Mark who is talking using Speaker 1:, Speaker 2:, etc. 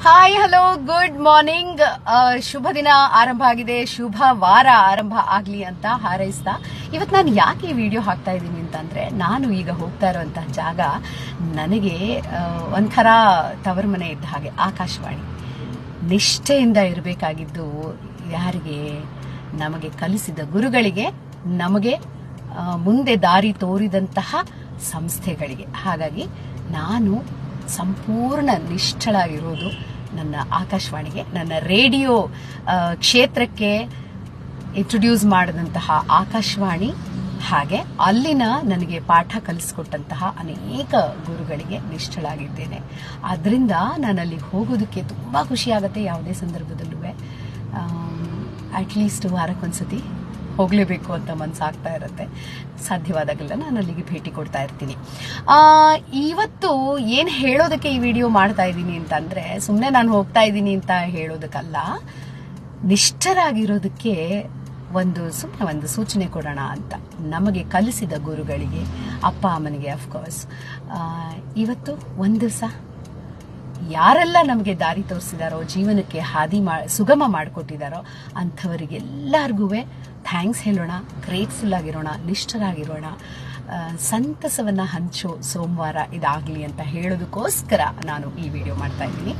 Speaker 1: Hi hello good morning. ಶುಭ ದಿನ ಆರಂಭ ಆಗಿದೆ, ಶುಭ ವಾರ ಆರಂಭ ಆಗ್ಲಿ ಅಂತ ಹಾರೈಸ್ತಾ ಇವತ್ತು ನಾನು ಯಾಕೆ ಈ ವಿಡಿಯೋ ಹಾಕ್ತಾ ಇದ್ದೀನಿ ಅಂತಂದ್ರೆ, ನಾನು ಈಗ ಹೋಗ್ತಾ ಇರುವಂತಹ ಜಾಗ ನನಗೆ ಒಂಥರ ತವರು ಮನೆ ಇದ್ದ ಹಾಗೆ. ಆಕಾಶವಾಣಿ ನಿಷ್ಠೆಯಿಂದ ಇರಬೇಕಾಗಿದ್ದು ಯಾರಿಗೆ? ನಮಗೆ ಕಲಿಸಿದ ಗುರುಗಳಿಗೆ, ನಮಗೆ ಮುಂದೆ ದಾರಿ ತೋರಿದಂತಹ ಸಂಸ್ಥೆಗಳಿಗೆ. ಹಾಗಾಗಿ ನಾನು ಸಂಪೂರ್ಣ ನಿಷ್ಠಳಾಗಿರೋದು ನನ್ನ ಆಕಾಶವಾಣಿಗೆ, ನನ್ನ ರೇಡಿಯೋ ಕ್ಷೇತ್ರಕ್ಕೆ ಇಂಟ್ರೊಡ್ಯೂಸ್ ಮಾಡಿದಂತಹ ಆಕಾಶವಾಣಿ, ಹಾಗೆ ಅಲ್ಲಿನ ನನಗೆ ಪಾಠ ಕಲಿಸ್ಕೊಟ್ಟಂತಹ ಅನೇಕ ಗುರುಗಳಿಗೆ ನಿಷ್ಠಳಾಗಿದ್ದೇನೆ. ಆದ್ರಿಂದ ನಾನು ಅಲ್ಲಿಗೆ ಹೋಗೋದಕ್ಕೆ ತುಂಬಾ ಖುಷಿ ಆಗುತ್ತೆ. ಯಾವುದೇ ಸಂದರ್ಭದಲ್ಲೂ ಅಟ್ಲೀಸ್ಟ್ ವಾರಕ್ಕೊಂದ್ಸತಿ ಹೋಗ್ಲೇಬೇಕು ಅಂತ ಮನ್ಸಾಗ್ತಾ ಇರುತ್ತೆ. ಸಾಧ್ಯವಾದಾಗೆಲ್ಲ ನಾನು ಅಲ್ಲಿಗೆ ಭೇಟಿ ಕೊಡ್ತಾ ಇರ್ತೀನಿ. ಇವತ್ತು ಏನ್ ಹೇಳೋದಕ್ಕೆ ಈ ವಿಡಿಯೋ ಮಾಡ್ತಾ ಇದ್ದೀನಿ ಅಂತಂದ್ರೆ, ಸುಮ್ಮನೆ ನಾನು ಹೋಗ್ತಾ ಇದ್ದೀನಿ ಅಂತ ಹೇಳೋದಕ್ಕಲ್ಲ, ನಿಷ್ಠರಾಗಿರೋದಕ್ಕೆ ಸುಮ್ಮನೆ ಒಂದು ಸೂಚನೆ ಕೊಡೋಣ ಅಂತ. ನಮಗೆ ಕಲಿಸಿದ ಗುರುಗಳಿಗೆ, ಅಪ್ಪ ಅಮ್ಮನಿಗೆ ಅಫ್ಕೋರ್ಸ್, ಇವತ್ತು ಒಂದು ದಿವಸ ಯಾರೆಲ್ಲ ನಮಗೆ ದಾರಿ ತೋರಿಸಿದಾರೋ, ಜೀವನಕ್ಕೆ ಹಾದಿ ಸುಗಮ ಮಾಡಿಕೊಟ್ಟಿದಾರೋ ಅಂಥವರಿಗೆಲ್ಲರಿಗೂ ಥ್ಯಾಂಕ್ಸ್ ಹೇಳೋಣ, ಗ್ರೇಟ್ಫುಲ್ ಆಗಿರೋಣ, ನಿಷ್ಠರಾಗಿರೋಣ. ಸಂತಸವನ್ನ ಹಂಚೋ ಸೋಮವಾರ ಇದಾಗ್ಲಿ ಅಂತ ಹೇಳೋದಕ್ಕೋಸ್ಕರ ನಾನು ಈ ವಿಡಿಯೋ ಮಾಡ್ತಾ ಇದ್ದೀನಿ.